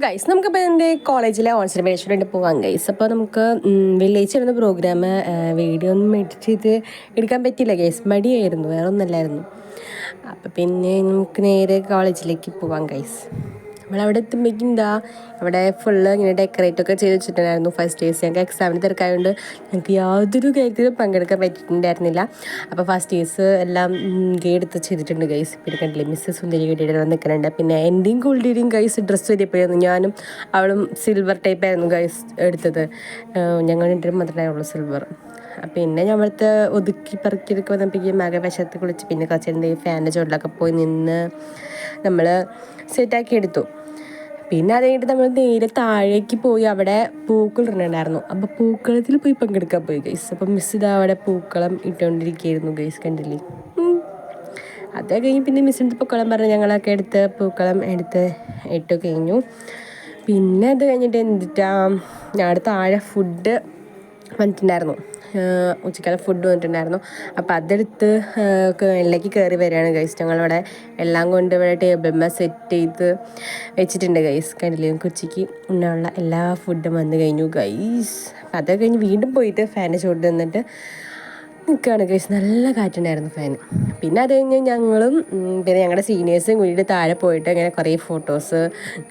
Guys നമുക്കിപ്പോൾ എൻ്റെ കോളേജിലെ ഓൺ സെലിബ്രേഷനായിട്ട് പോകാം ഗൈസ്. അപ്പോൾ നമുക്ക് വെള്ളിയാഴ്ച വരുന്ന പ്രോഗ്രാം വീഡിയോ ഒന്നും എഡിറ്റ് ചെയ്ത് എടുക്കാൻ പറ്റിയില്ല ഗൈസ്, മടിയായിരുന്നു, വേറെ ഒന്നല്ലായിരുന്നു. അപ്പോൾ പിന്നെ നമുക്ക് നേരെ കോളേജിലേക്ക് പോകാം ഗൈസ്. നമ്മളവിടെ എത്തുമ്പോഴേക്കും അവിടെ ഫുള്ള് ഇങ്ങനെ ഡെക്കറേറ്റൊക്കെ ചെയ്ത് വെച്ചിട്ടുണ്ടായിരുന്നു. ഫസ്റ്റ് ഡേയ്സ് ഞങ്ങൾക്ക് എക്സാമിന് തിരക്കായതുകൊണ്ട് ഞങ്ങൾക്ക് യാതൊരു കാര്യത്തിലും പങ്കെടുക്കാൻ പറ്റിയിട്ടുണ്ടായിരുന്നില്ല. അപ്പോൾ ഫസ്റ്റ് ഡേയ്സ് എല്ലാം എടുത്ത് ചെയ്തിട്ടുണ്ട് ഗൈസ്. പിന്നെ കണ്ടില്ലേ മിസ്സ് സുന്ദരി കെട്ടിയിട്ട് നിൽക്കുന്നുണ്ട്. പിന്നെ എൻ്റെയും കുളിയുടെയും ഗൈസ് ഡ്രസ്സ് വരിയപ്പോഴായിരുന്നു ഞാനും അവളും സിൽവർ ടൈപ്പായിരുന്നു ഗൈസ് എടുത്തത്. ഞങ്ങൾ രണ്ടും മാത്രമേ ഉള്ളൂ സിൽവർ. പിന്നെ ഞമ്മളത്തെ ഒതുക്കി പറക്കിയൊക്കെ വന്നപ്പോഴേക്കും മകവശത്ത് കുളിച്ച് പിന്നെ കുറച്ച് ഫാനിൻ്റെ ചുവട്ടിലൊക്കെ പോയി നിന്ന് നമ്മൾ സെറ്റാക്കി എടുത്തു. പിന്നെ അത് കഴിഞ്ഞിട്ട് നമ്മൾ നേരെ താഴേക്ക് പോയി അവിടെ പൂക്കൾ ഇടുന്നുണ്ടായിരുന്നു. അപ്പോൾ പൂക്കളത്തിൽ പോയി പങ്കെടുക്കാൻ പോയി ഗൈസ്. അപ്പം മിസ് ഇതാ അവിടെ പൂക്കളം ഇട്ടുകൊണ്ടിരിക്കുകയായിരുന്നു ഗൈസ്, കണ്ടില്ലേ. അത് കഴിഞ്ഞ് പിന്നെ മിസ്സിൻ്റെ പൂക്കളം പറഞ്ഞ് ഞങ്ങളൊക്കെ എടുത്ത് പൂക്കളം എടുത്ത് ഇട്ട് കഴിഞ്ഞു. പിന്നെ അത് കഴിഞ്ഞിട്ട് ഞങ്ങളുടെ താഴെ ഫുഡ് വന്നിട്ടുണ്ടായിരുന്നു, ഉച്ചക്കാലം ഫുഡ് വന്നിട്ടുണ്ടായിരുന്നു. അപ്പോൾ അതെടുത്ത് വെള്ളയ്ക്ക് കയറി വരികയാണ് ഗൈസ്. ഞങ്ങളവിടെ എല്ലാം കൊണ്ട് ഇവിടെ ടേബിളിന്മേൽ സെറ്റ് ചെയ്ത് വെച്ചിട്ടുണ്ട് ഗൈസ്, കണ്ടില്ലേ. ഉച്ചയ്ക്ക് ഉള്ള എല്ലാ ഫുഡും വന്നു കഴിഞ്ഞു ഗൈസ്. അപ്പോൾ അതൊക്കെ കഴിഞ്ഞ് വീണ്ടും പോയിട്ട് ഫാനിൻ്റെ ചുവട്ടിൽ നിന്നിട്ട് നിൽക്കുകയാണ് ഗൈസ്. നല്ല കാറ്റുണ്ടായിരുന്നു ഫാന്. പിന്നെ അത് കഴിഞ്ഞ് ഞങ്ങളും പിന്നെ ഞങ്ങളുടെ സീനിയേഴ്സും കൂടിയിട്ട് താഴെ പോയിട്ട് ഇങ്ങനെ കുറേ ഫോട്ടോസ്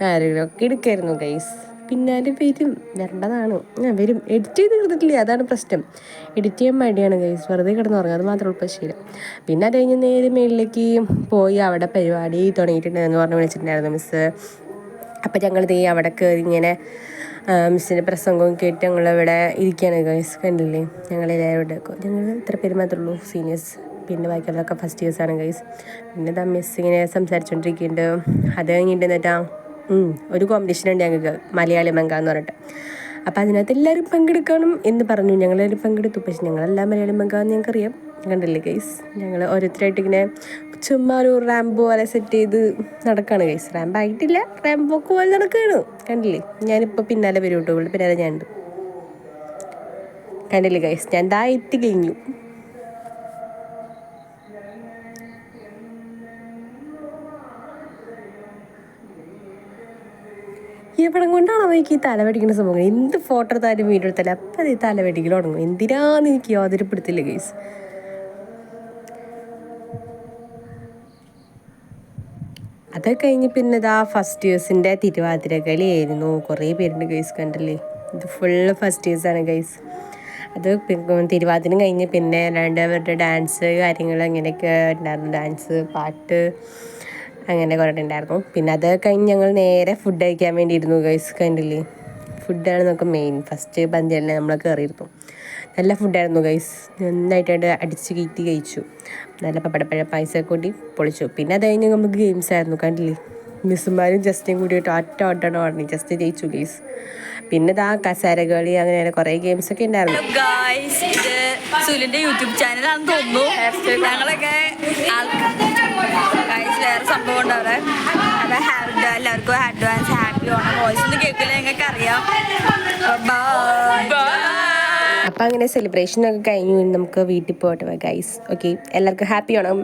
കാര്യങ്ങളൊക്കെ എടുക്കായിരുന്നു ഗൈസ്. പിന്നാലെ വരേണ്ടതാണ്, വരും. എഡിറ്റ് ചെയ്ത് തീർന്നിട്ടില്ല, അതാണ് പ്രശ്നം. എഡിറ്റ് ചെയ്യാൻ മടിയാണ് ഗൈസ്, വെറുതെ കിടന്നുറങ്ങും, അത് മാത്രമേ ഉള്ളൂ ശീലം. പിന്നെ അത് കഴിഞ്ഞ് നേരെ മേളിലേക്ക് പോയി അവിടെ പരിപാടി തുടങ്ങിയിട്ടുണ്ടെന്ന് പറഞ്ഞ് വിളിച്ചിട്ടുണ്ടായിരുന്നു മിസ്സ്. അപ്പോൾ ഞങ്ങൾ അവിടെ കയറി ഇങ്ങനെ മിസ്സിൻ്റെ പ്രസംഗവും കേട്ട് ഞങ്ങളിവിടെ ഇരിക്കുകയാണ് ഗൈസ്, കണ്ടില്ലേ. ഞങ്ങളെല്ലാവരും ഞങ്ങൾ ഇത്ര പേര് മാത്രമേ ഉള്ളൂ സീനിയേഴ്സ്, പിന്നെ ബാക്കിയുള്ളതൊക്കെ ഫസ്റ്റ് ഇയേഴ്സാണ് ഗൈസ്. പിന്നെ മിസ് ഇങ്ങനെ സംസാരിച്ചുകൊണ്ടിരിക്കുന്നുണ്ട്. അത് കഴിഞ്ഞിട്ട് ഒരു കോമ്പറ്റീഷൻ ഉണ്ട് ഞങ്ങൾക്ക്, മലയാളി മങ്ക എന്ന് പറഞ്ഞിട്ട്. അപ്പോൾ അതിനകത്ത് എല്ലാവരും പങ്കെടുക്കണം എന്ന് പറഞ്ഞു. ഞങ്ങളെല്ലാവരും പങ്കെടുത്തു. പക്ഷെ ഞങ്ങളെല്ലാം മലയാളി മങ്ക എന്ന് ഞങ്ങൾക്കറിയാം, കണ്ടില്ലേ ഗൈസ്. ഞങ്ങൾ ഓരോരുത്തരായിട്ട് ഇങ്ങനെ ചുമ്മാ ഒരു റാമ്പ് പോലെ സെറ്റ് ചെയ്ത് നടക്കുകയാണ് ഗൈസ്. റാമ്പ് ആയിട്ടില്ല, റാമ്പൊക്കെ പോലെ നടക്കുകയാണ്, കണ്ടില്ലേ. ഞാനിപ്പോൾ പിന്നാലെ വരും കേട്ടോ, ഇവിടെ പിന്നാലെ ഞാനുണ്ട്, കണ്ടില്ലേ ഗൈസ്. ഞാൻ എത്തി കഴിഞ്ഞു. എവിടെ കൊണ്ടാണോ എനിക്ക് ഈ തലവെടിക്കുന്ന സംഭവങ്ങൾ? എന്ത് ഫോട്ടോ എടുത്താലും വീഡിയോ എടുത്താലും അപ്പം അത് ഈ തലവെടിക്കൽ തുടങ്ങും. എന്തിനാന്ന് എനിക്ക് യാതൊരു പിടുത്തില്ല ഗൈസ്. അതൊക്കെ കഴിഞ്ഞ് പിന്നെ ഫസ്റ്റ് ഇയേഴ്സിൻ്റെ തിരുവാതിരകളിയായിരുന്നു. കുറേ പേരുണ്ട് ഗൈസ്, കണ്ടില്ലേ. ഇത് ഫുള്ള് ഫസ്റ്റ് ഇയേഴ്സാണ് ഗൈസ്. അത് തിരുവാതിരം കഴിഞ്ഞ് പിന്നെ രണ്ടുപേരുടെ ഡാൻസ് കാര്യങ്ങൾ അങ്ങനെയൊക്കെ ഉണ്ടായിരുന്നു. ഡാൻസ്, പാട്ട്, അങ്ങനെ കുറേ ഉണ്ടായിരുന്നു. പിന്നെ അത് കഴിഞ്ഞ് ഞങ്ങൾ നേരെ ഫുഡ് കഴിക്കാൻ വേണ്ടിയിരുന്നു ഗൈസ്, കണ്ടില്ലേ. ഫുഡാണ് നമുക്ക് മെയിൻ. ഫസ്റ്റ് പന്തിയല്ലേ നമ്മൾ കയറിയിരുന്നു. നല്ല ഫുഡായിരുന്നു ഗൈസ്, നന്നായിട്ട് അടിച്ച് കയറ്റി കഴിച്ചു. നല്ല പപ്പടപ്പഴ പായസം കൂടി പൊളിച്ചു. പിന്നെ അത് കഴിഞ്ഞ് നമുക്ക് ഗെയിംസ് ആയിരുന്നു, കണ്ടില്ലേ. മിസ്സുമാരും ജസ്റ്റിയും കൂടിയിട്ട് ഒറ്റ ഓട്ടമാണ് പറഞ്ഞു, ജസ്റ്റ് ജയിച്ചു ഗൈസ്. പിന്നെ കസാരകളി അങ്ങനെ കുറേ ഗെയിംസൊക്കെ ഉണ്ടായിരുന്നു. ഇത് സുലിൻ്റെ യൂട്യൂബ് ചാനലാണെന്ന് തോന്നുന്നു. ഞങ്ങളൊക്കെ വേറെ സംഭവം ഉണ്ട് അവിടെ. എല്ലാവർക്കും അഡ്വാൻസ് ഹാപ്പി ഓണം. വോയിസ് ഒന്നും കേൾക്കില്ല, ഞങ്ങൾക്ക് അറിയാം. അപ്പം അങ്ങനെ സെലിബ്രേഷനൊക്കെ കഴിഞ്ഞു. നമുക്ക് വീട്ടിൽ പോകട്ടെ ഗൈസ്. ഓക്കെ, എല്ലാവർക്കും ഹാപ്പി ഓണം.